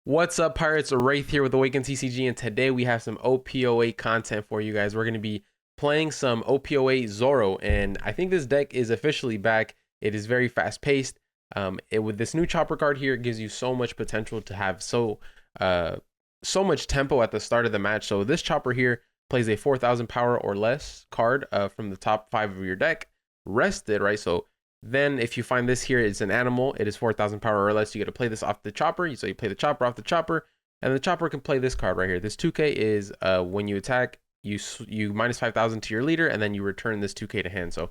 What's up, Pirates? Wraith here with Awaken TCG, and today we have some OP08 content for you guys. We're going to be playing some OP08 Zoro, and I think this deck is officially back. It is very fast-paced. With this new chopper card here, it gives you so much potential to have so much tempo at the start of the match. So this chopper here plays a 4,000 power or less card from the top 5 of your deck, rested, right? So then if you find this here, it's an animal, it is 4,000 power or less, you get to play this off the chopper. So you play the chopper off the chopper, and the chopper can play this card right here. This 2k is when you attack, you minus 5,000 to your leader, and then you return this 2k to hand. So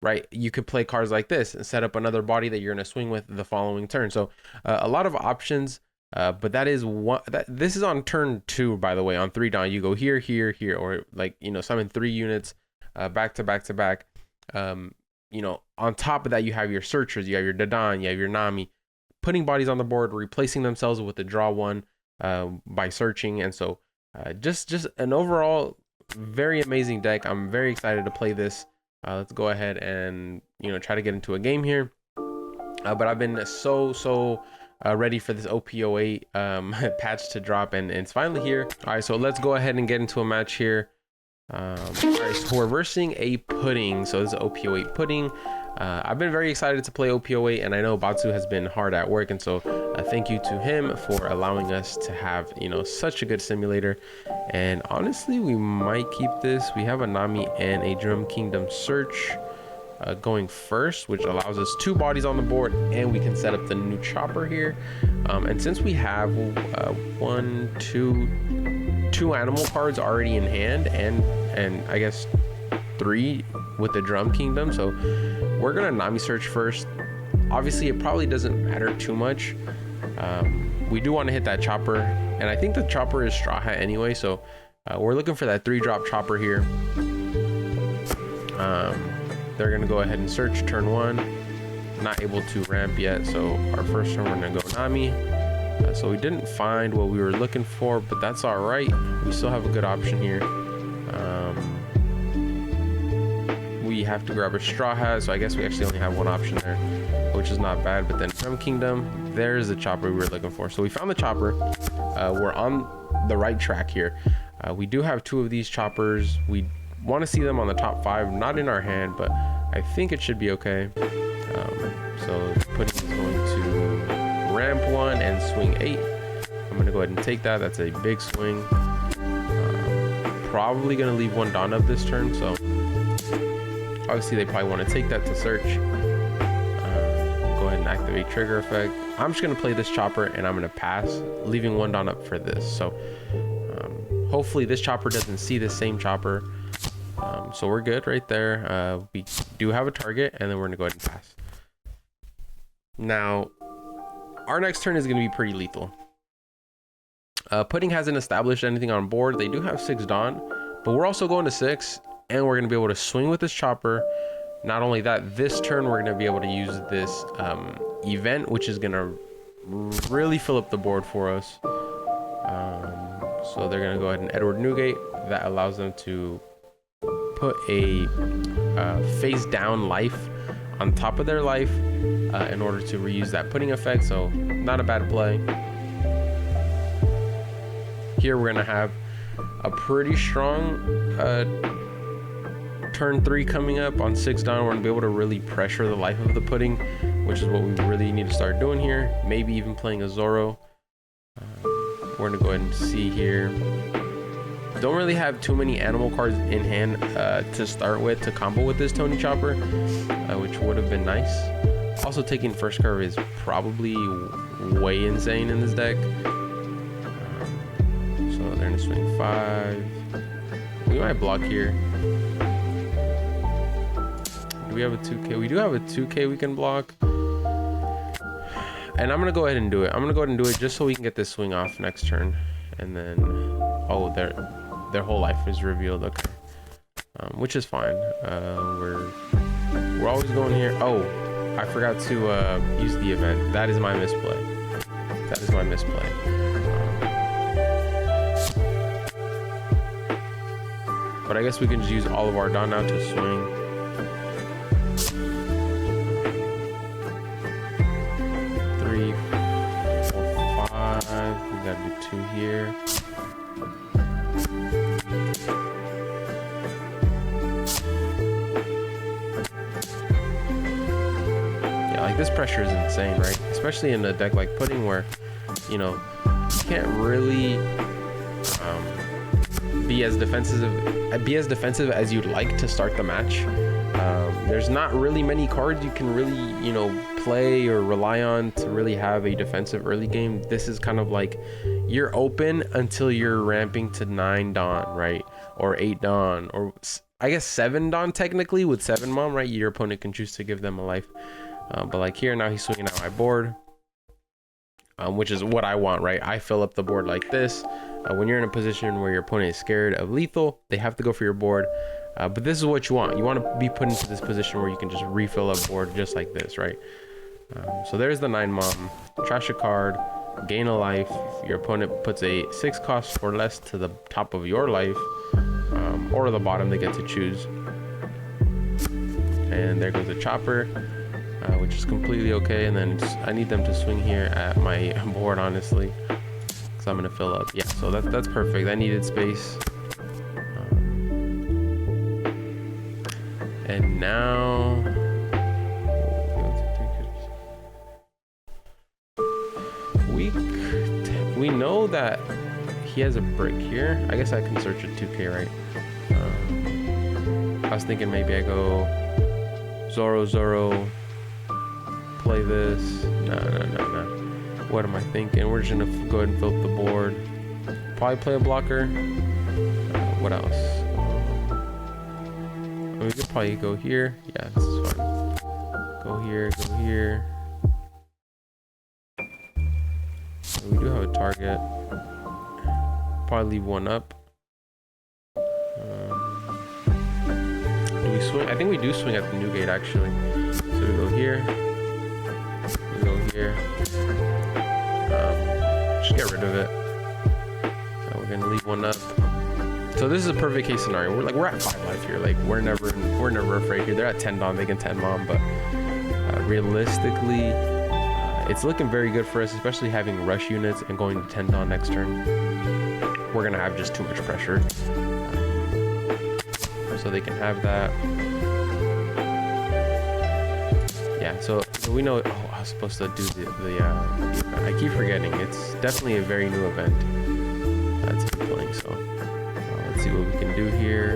right, you could play cards like this and set up another body that you're going to swing with the following turn. So a lot of options, but that is one. This is on turn 2, by the way. On 3 down, you go here, here, here, or like, you know, summon 3 units back to back to back. You know, on top of that, you have your searchers, you have your Dadan, you have your Nami, putting bodies on the board, replacing themselves with the draw one by searching. And so just an overall very amazing deck. I'm very excited to play this. Let's go ahead and, you know, try to get into a game here. But I've been so ready for this OP08 patch to drop, and it's finally here. All right, so let's go ahead and get into a match here. All right, so we're versing a pudding. So this is OP08 pudding. I've been very excited to play OP08, and I know Batsu has been hard at work, and so thank you to him for allowing us to have, you know, such a good simulator. And honestly, we might keep this. We have a Nami and a Drum Kingdom search going first, which allows us 2 bodies on the board, and we can set up the new chopper here. And since we have 2 animal cards already in hand, and I guess 3 with the Drum Kingdom, so we're gonna Nami search first. Obviously, it probably doesn't matter too much. We do want to hit that chopper, and I think the chopper is Straw Hat anyway, so we're looking for that 3-drop chopper here. They're gonna go ahead and search turn 1. Not able to ramp yet, so our first turn we're gonna go Nami. So we didn't find what we were looking for, but that's all right. We still have a good option here. We have to grab a Straw Hat, so I guess we actually only have one option there, which is not bad. But then Drum Kingdom, there's the chopper we were looking for. So we found the chopper. We're on the right track here. We do have 2 of these choppers. We want to see them on the top 5, not in our hand, but I think it should be okay. So Pudding is going to ramp 1 and swing 8. I'm gonna go ahead and take that. That's a big swing. Probably gonna leave 1 Dawn up this turn, so obviously they probably want to take that to search. Go ahead and activate trigger effect. I'm just gonna play this chopper, and I'm gonna pass, leaving 1 Dawn up for this. So hopefully this chopper doesn't see the same chopper. So we're good right there. We do have a target, and then we're gonna go ahead and pass. Now our next turn is going to be pretty lethal. Pudding hasn't established anything on board. They do have 6 Dawn, but we're also going to 6, and we're going to be able to swing with this chopper. Not only that, this turn we're going to be able to use this event, which is going to really fill up the board for us. So they're going to go ahead and Edward Newgate. That allows them to put a face down life on top of their life in order to reuse that pudding effect. So not a bad play. Here we're gonna have a pretty strong turn 3 coming up on 6 Dawn. We're gonna be able to really pressure the life of the pudding, which is what we really need to start doing here. Maybe even playing a Zoro. We're gonna go ahead and see here. Don't really have too many animal cards in hand to start with to combo with this Tony Chopper, which would have been nice. Also, taking first curve is probably way insane in this deck. So they're gonna swing 5. We might block here. Do we have a 2k? We do have a 2k we can block. And I'm gonna go ahead and do it. I'm gonna go ahead and do it just so we can get this swing off next turn. And then, oh, their whole life is revealed. Okay, which is fine. We're always going here. Oh, I forgot to use the event. That is my misplay. That is my misplay. But I guess we can just use all of our Dawn now to swing. 3, 4, 5. swing here. Yeah, like this pressure is insane, right? Especially in a deck like Pudding where, you know, you can't really be as defensive as you'd like to start the match. There's not really many cards you can really, you know, play or rely on to really have a defensive early game. This is kind of like you're open until you're ramping to 9 Dawn, right? Or 8 Dawn, or I guess 7 Dawn technically with 7 Mom, right? Your opponent can choose to give them a life. But like here now he's swinging out my board, which is what I want, right? I fill up the board like this. When you're in a position where your opponent is scared of lethal, they have to go for your board. But this is what you want. You want to be put into this position where you can just refill a board just like this, right? So there's the 9 Mom. Trash a card, gain a life. Your opponent puts a 6 cost or less to the top of your life, or the bottom, they get to choose. And there goes the chopper, which is completely okay. And then I need them to swing here at my board, honestly, because I'm going to fill up. Yeah, so that's perfect. I needed space. And now we know that he has a brick here. I guess I can search at 2K, right? I was thinking maybe I go Zoro, play this. No. What am I thinking? We're just gonna go ahead and fill up the board. Probably play a blocker. What else? We could probably go here. Yeah, this is fine. Go here. So we do have a target. Probably leave one up. Do we swing? I think we do swing at the new gate actually. So we go here. We go here. Just get rid of it. So we're gonna leave one up. So this is a perfect case scenario. We're at 5 life here. Like we're never afraid here. They're at 10 Dawn, they can 10 Mom, but realistically, it's looking very good for us, especially having rush units and going to 10 Dawn next turn. We're gonna have just too much pressure, so they can have that. Yeah. So we know. Oh, I was supposed to do the event. I keep forgetting. It's definitely a very new event that's been playing. So. Let's see what we can do here.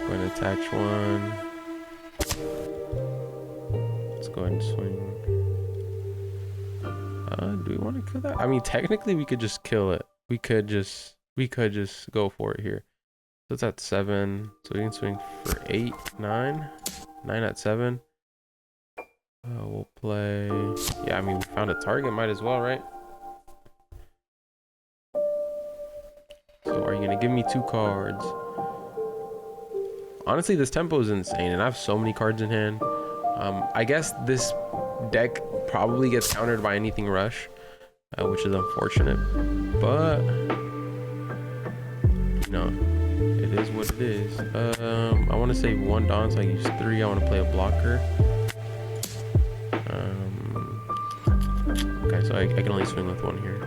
Going to attach one. Let's go ahead and swing. Do we want to kill that? I mean, technically we could just kill it. We could just go for it here. So it's at 7. So we can swing for 8, 9. 9 at 7. We'll play. Yeah, I mean, we found a target. Might as well, right? So are you gonna give me 2 cards? Honestly, this tempo is insane, and I have so many cards in hand. I guess this deck probably gets countered by anything rush, which is unfortunate, but you know, it is what it is. I want to save 1 Dawn, so I use 3. I want to play a blocker. Okay, so I can only swing with 1 here.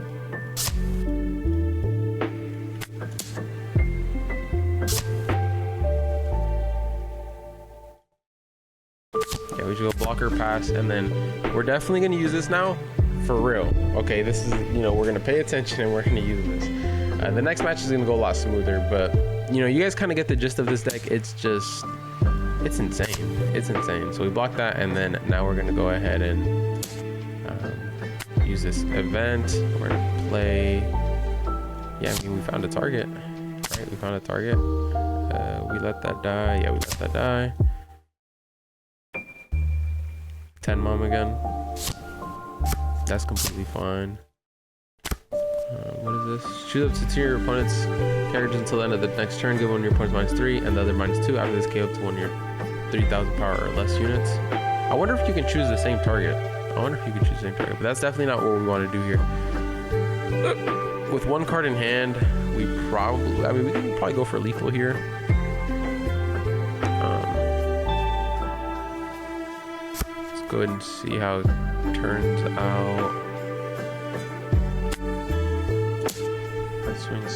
Yeah, we should go blocker, pass, and then we're definitely gonna use this now for real. Okay, this is, you know, we're gonna pay attention and we're gonna use this. The next match is gonna go a lot smoother, but you know, you guys kind of get the gist of this deck. It's insane. It's insane. So we block that, and then now we're gonna go ahead and use this event. We're gonna play. Yeah, I mean, we found a target, right? We found a target. We let that die. Yeah, we let that die. 10 Mom again. That's completely fine. What is this? Choose up to your opponent's characters until the end of the next turn. Give one of your opponent's -3 and the other -2. After this, KO up to one of your 3,000 power or less units. I wonder if you can choose the same target. But that's definitely not what we want to do here. With 1 card in hand, we can probably go for lethal here. Let's go ahead and see how it turns out.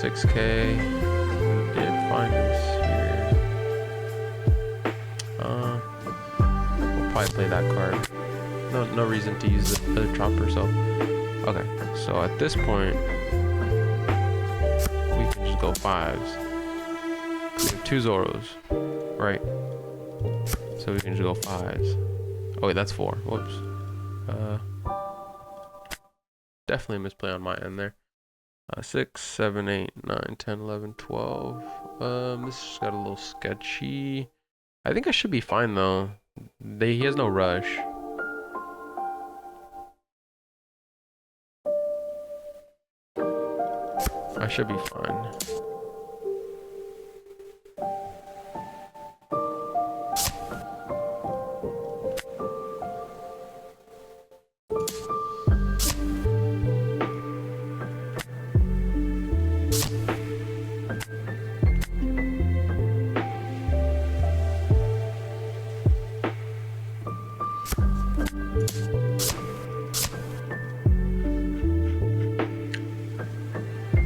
6K. We did find this here. We'll probably play that card. No reason to use the chopper. So okay. So at this point, we can just go 5s. We have 2 Zoros, right? So we can just go 5s. Oh wait, that's 4. Whoops. Definitely a misplay on my end there. 6, 7, 8, 9, 10, 11, 12. This just got a little sketchy. I think I should be fine though. He has no rush. I should be fine.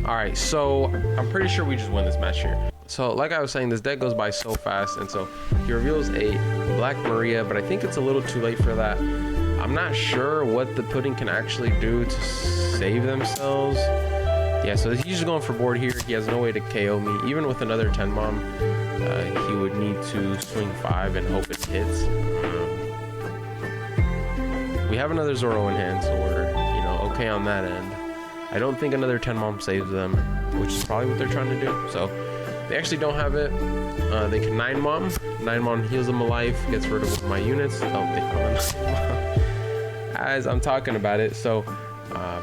Alright, so I'm pretty sure we just win this match here. So like I was saying, this deck goes by so fast, and so he reveals a Black Maria, but I think it's a little too late for that. I'm not sure what the pudding can actually do to save themselves. Yeah, so he's just going for board here. He has no way to KO me. Even with another 10 mom, he would need to swing 5 and hope it hits. We have another Zoro in hand, so we're, okay on that end. I don't think another 10 mom saves them, which is probably what they're trying to do. So they actually don't have it. They can 9 mom. 9 mom heals them alive, gets rid of one of my units. Oh, they found a 9 mom. As I'm talking about it. So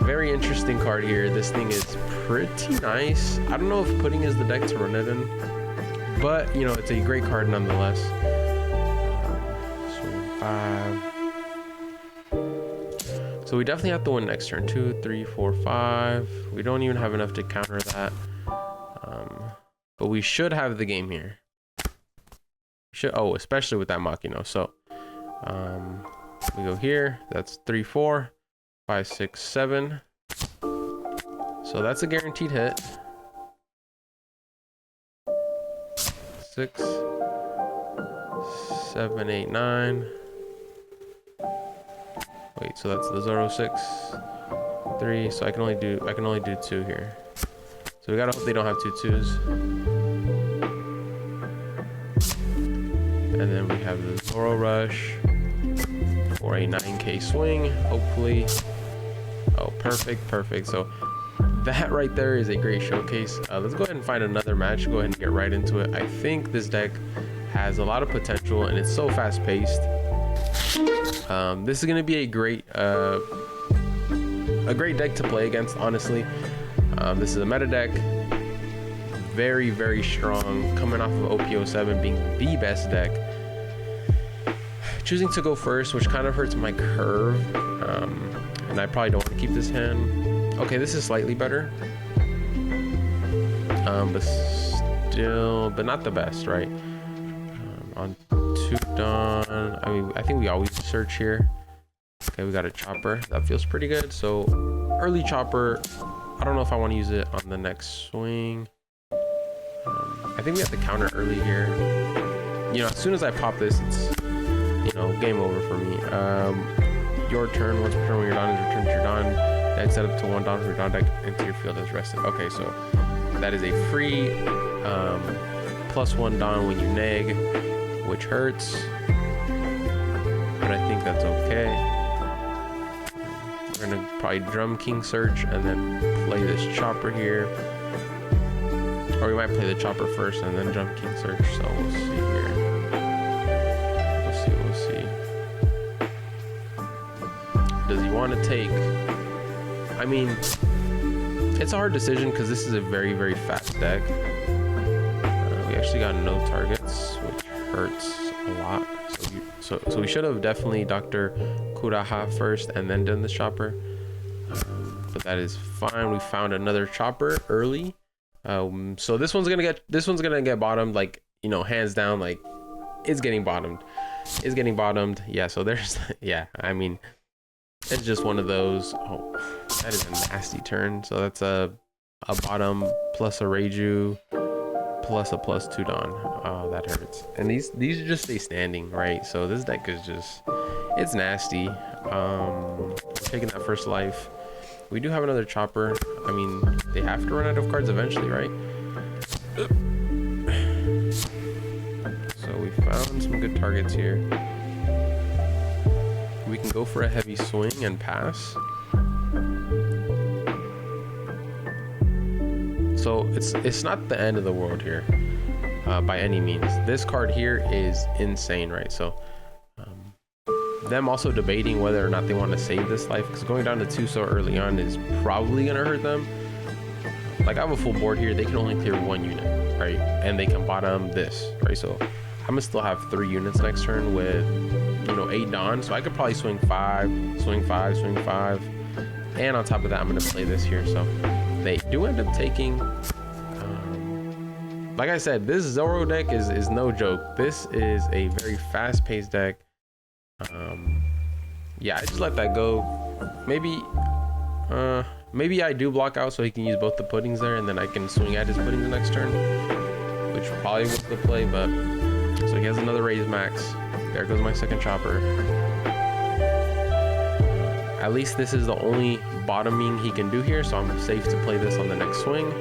very interesting card here. This thing is pretty nice. I don't know if pudding is the deck to run it in, but it's a great card nonetheless. So 5. So we definitely have to win next turn. 2, 3, 4, 5. We don't even have enough to counter that. But we should have the game here. Especially with that Makino. So we go here. That's 3, 4, 5, 6, 7. So that's a guaranteed hit. 6, 7, 8, 9. Wait, so that's the Zoro 6, 3. So I can only do 2 here. So we gotta hope they don't have 2 2s. And then we have the Zoro rush for a 9K swing, hopefully. Oh, perfect. So that right there is a great showcase. Let's go ahead and find another match. Go ahead and get right into it. I think this deck has a lot of potential, and it's so fast paced. This is going to be a great deck to play against, honestly. This is a meta deck, very, very strong, coming off of OP07 being the best deck. Choosing to go first, which kind of hurts my curve, and I probably don't want to keep this hand. Okay, this is slightly better, but not the best, right? On 2 Dawn, I think we always search here. Okay, we got a chopper. That feels pretty good. So early chopper. I don't know if I want to use it on the next swing. I think we have to counter early here. As soon as I pop this, it's game over for me. Your turn. Once per turn when your Dawn is returned to your Dawn deck, set up to 1 Dawn for your Dawn deck into your field as rested. Okay, so that is a free +1 Dawn when you neg, which hurts, but I think that's okay. We're gonna probably Drum King search and then play this chopper here, or we might play the chopper first and then Drum King search. So we'll see here. We'll see. Does he want to take? I mean, it's a hard decision because this is a very, very fast deck. We actually got no targets, which hurts a lot. So we should have definitely Dr. Kuraha first and then done the chopper. But that is fine. We found another chopper early. So this one's gonna get bottomed, like, hands down. Like, it's getting bottomed. Yeah, so there's I mean, it's just one of those. Oh, that is a nasty turn. So that's a a bottom plus a Reiju plus a +2 Don. Oh, that hurts. And these just stay standing, right? So this deck is just, it's nasty. We're taking that first life. We do have another chopper. I mean, they have to run out of cards eventually, right? So we found some good targets here. We can go for a heavy swing and pass. So it's not the end of the world here by any means. This card here is insane, right? So them also debating whether or not they want to save this life, because going down to 2 so early on is probably gonna hurt them. Like, I have a full board here, they can only clear 1 unit, right? And they can bottom this, right? So I'm gonna still have 3 units next turn with, you know, 8 Dawn. So I could probably swing 5, swing 5, swing 5. And on top of that, I'm gonna play this here. So they do end up taking, like I said, this Zoro deck is no joke. This is a very fast-paced deck. Yeah, I just let that go. Maybe I do block out so he can use both the puddings there, and then I can swing at his puddings the next turn, which probably was the play. But so he has another raise max. There goes my second chopper. At least this is the only bottoming he can do here, so I'm safe to play this on the next swing.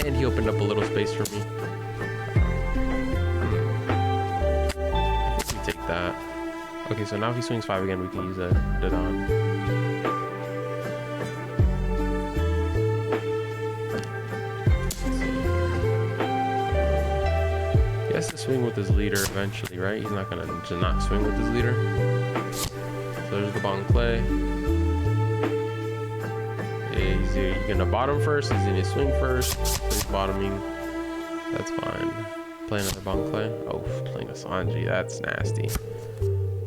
And he opened up a little space for me. I think we take that. Okay, so now if he swings 5 again, we can use a Don. He has to swing with his leader eventually, right? He's not gonna just not swing with his leader. So there's the bong play. Yeah, he's gonna bottom first, he's gonna swing first. So he's bottoming. That's fine. Play another bong play. Oh, playing a Sanji, that's nasty.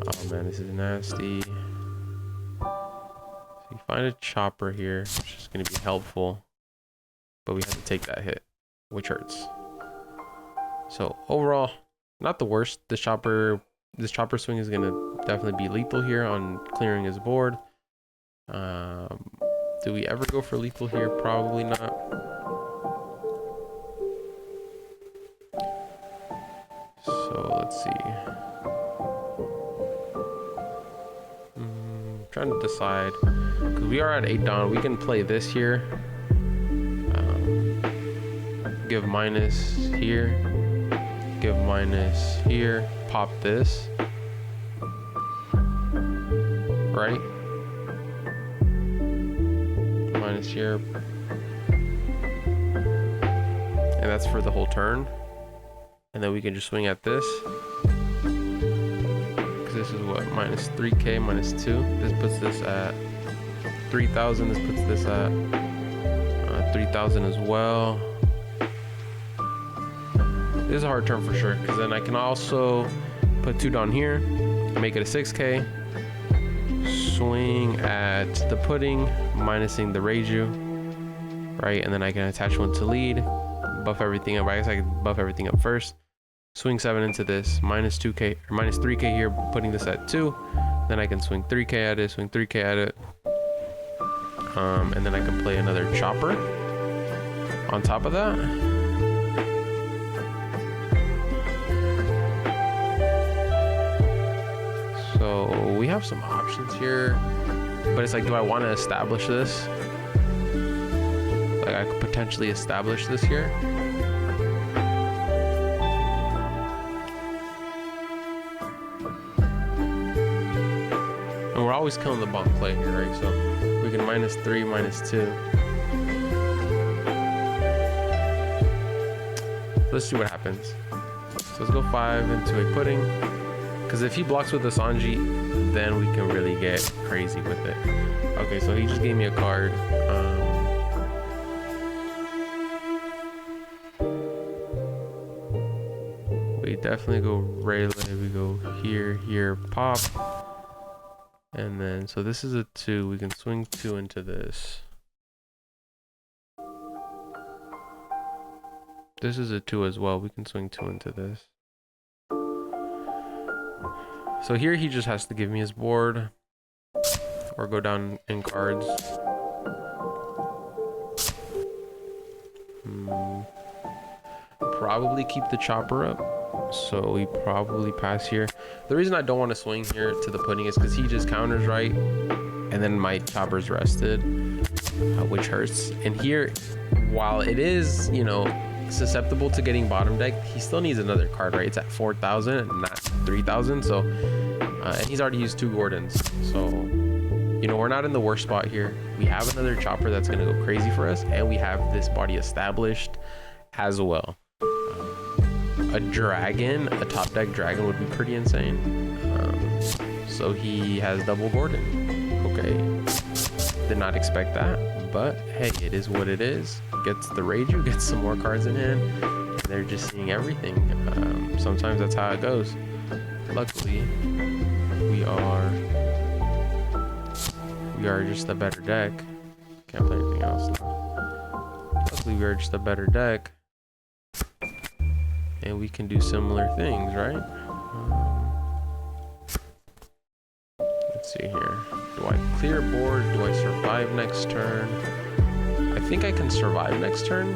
Oh man, this is nasty. So you find a chopper here, which is going to be helpful, but we have to take that hit, which hurts. So overall, not the worst. This chopper swing is going to definitely be lethal here on clearing his board. Do we ever go for lethal here? Probably not. So let's see. Trying to decide, because we are at 8 Dawn. We can play this here, give minus here, give minus here, pop this, right? Minus here, and that's for the whole turn. And then we can just swing at this. This is what, minus 3k, minus 2. This puts this at 3,000. This puts this at 3,000 as well. This is a hard turn for sure, because then I can also put 2 down here, make it a 6k, swing at the pudding, minusing the Reiju, right? And then I can attach 1 to lead, buff everything up. I guess I can buff everything up first. Swing 7 into this, minus 2k or minus 3k here, putting this at 2. Then I can swing 3k at it, swing 3k at it. And then I can play another chopper on top of that. So we have some options here, but it's like, do I want to establish this? Like, I could potentially establish this here. And we're always killing the bomb play here, right? So we can minus 3, minus 2. Let's see what happens. So let's go 5 into a pudding. Because if he blocks with the Sanji, then we can really get crazy with it. Okay, so he just gave me a card. We definitely go Rayleigh. We go here, here, pop. And then, so this is a 2. We can swing 2 into this. This is a 2 as well. We can swing 2 into this. So here he just has to give me his board or go down in cards. Probably keep the chopper up, so we probably pass here. The reason I don't want to swing here to the pudding is because he just counters right, and then my chopper's rested, which hurts. And here, while it is, you know, susceptible to getting bottom deck, he still needs another card, right? It's at 4,000 and not 3,000. So and he's already used 2 Gordons, so you know, we're not in the worst spot here. We have another chopper that's gonna go crazy for us, and we have this body established as well. A dragon, a top deck dragon would be pretty insane. So he has double Gordon. Okay, did not expect that, but hey, it is what it is. Gets the Reiju, gets some more cards in hand, and they're just seeing everything. Sometimes that's how it goes. Luckily, we are just a better deck. Can't play anything else now. Luckily, we are just a better deck, and we can do similar things, right? Let's see here. Do I clear board? Do I survive next turn? I think I can survive next turn.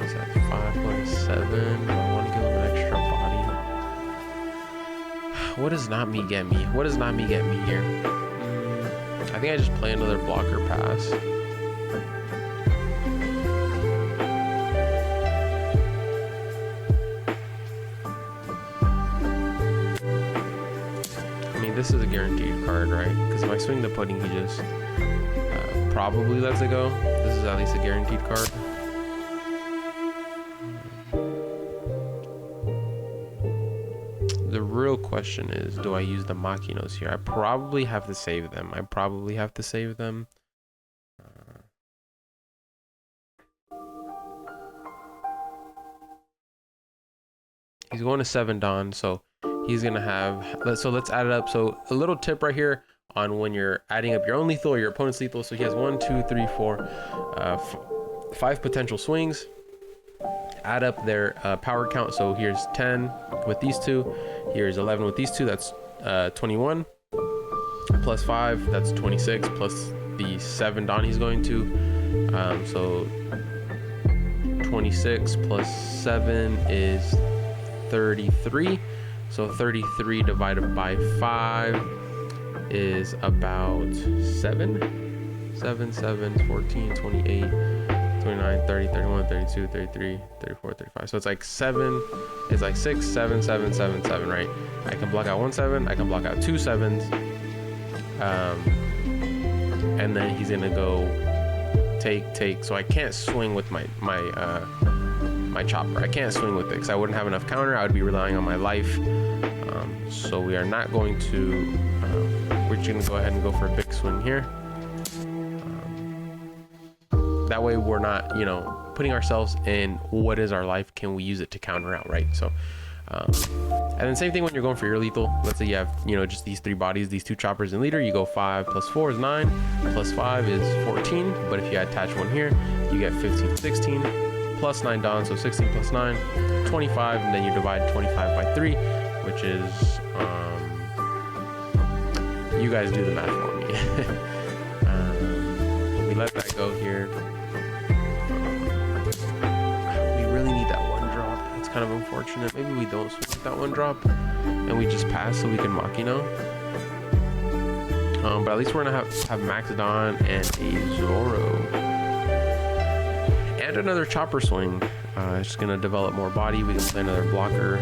He's at 5.7. I want to give him an extra body. What does not me get me? What does not me get me here? I think I just play another blocker pass. I mean, this is a guaranteed card, right? Because if I swing the pudding, he just probably lets it go. This is at least a guaranteed card. The real question is, do I use the Makinos here? I probably have to save them. He's going to 7 Dawn, so he's gonna have, let's add it up. So a little tip right here on when you're adding up your own lethal or your opponent's lethal. So he has 1, 2, 3, 4, 5 potential swings. Add up their power count. So here's 10 with these two, here's 11 with these two, that's 21, plus 5, that's 26, plus the 7 Dawn he's going to, so 26 plus 7 is 33. So 33 divided by 5 is about 7, 14, 28, 29, 30, 31, 32, 33, 34, 35. So it's like 7, it's like 6, 7, 7, 7, 7, right? I can block out 1 7, I can block out 2 7s. And then he's gonna go take. So I can't swing with my chopper. I can't swing with it because I wouldn't have enough counter. I would be relying on my life. So we are not going to, we're just gonna go ahead and go for a big swing here. That way we're not, you know, putting ourselves in what is our life, can we use it to counter out, right? So and then same thing when you're going for your lethal. Let's say you have, you know, just these 3 bodies, these 2 choppers in leader, you go 5 plus 4 is 9, plus 5 is 14, but if you attach one here, you get 15, 16, plus 9 Dawn, so 16 plus 9, 25, and then you divide 25 by 3, which is, you guys do the math for me. We let that go here. We really need that 1 drop. It's kind of unfortunate. Maybe we don't swing with that 1 drop and we just pass so we can Makino. But at least we're gonna have Max Dawn and a Zoro. And another chopper swing. It's just gonna develop more body. We can play another blocker.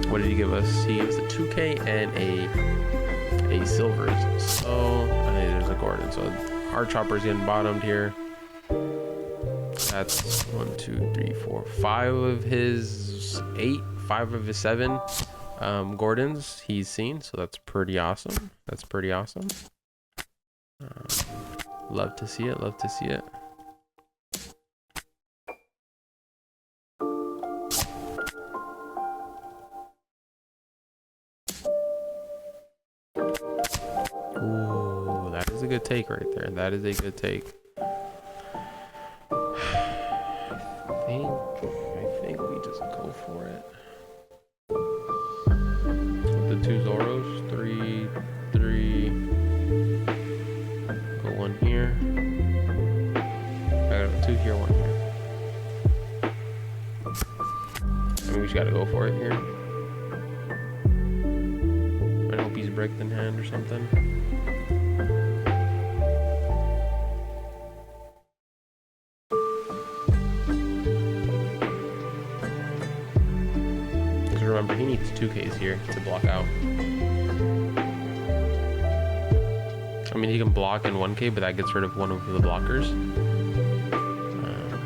What did he give us? He gives a 2K and a silver. So there's a Gordon. So our chopper's getting bottomed here. That's 1, 2, 3, 4, 5 of his 8, 5 of his 7 Gordons he's seen. So that's pretty awesome. That's pretty awesome. Love to see it. Love to see it. Ooh, that is a good take right there. That is a good take. I think for it. The 2 Zoros, 3, 3. Go 1 here. I got 2 here, 1 here. I mean, we just gotta go for it here. I hope he's bricked in hand or something. Remember, he needs 2Ks here to block out. I mean, he can block in 1K, but that gets rid of one of the blockers,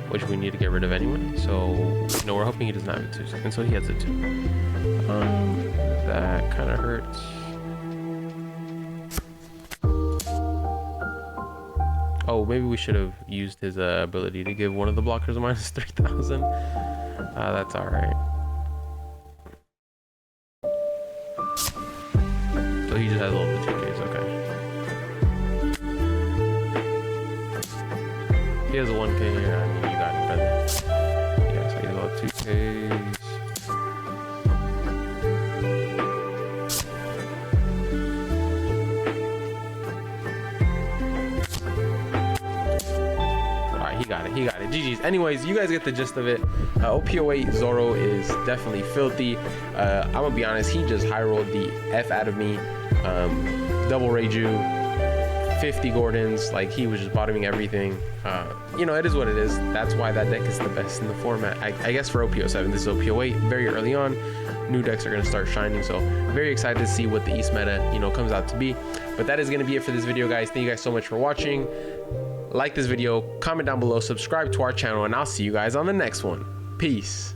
which we need to get rid of anyway. So, you know, we're hoping he does not have a 2 second, so he has a 2. That kind of hurts. Oh, maybe we should have used his ability to give one of the blockers a minus 3,000. That's all right. So he just has all the 2Ks, okay. He has a 1K here, I mean, you got it, brother. Yeah, so he has all 2Ks. Alright, he got it, GG's. Anyways, you guys get the gist of it. OP08 Zoro is definitely filthy. I'm gonna be honest, he just high rolled the F out of me. Double Reiju, 50 Gordons, like he was just bottoming everything. You know, it is what it is. That's why that deck is the best in the format. I guess for OP07, this is OP08, very early on. New decks are going to start shining, so very excited to see what the East meta, you know, comes out to be. But that is going to be it for this video, guys. Thank you guys so much for watching. Like this video, comment down below, subscribe to our channel, and I'll see you guys on the next one. Peace.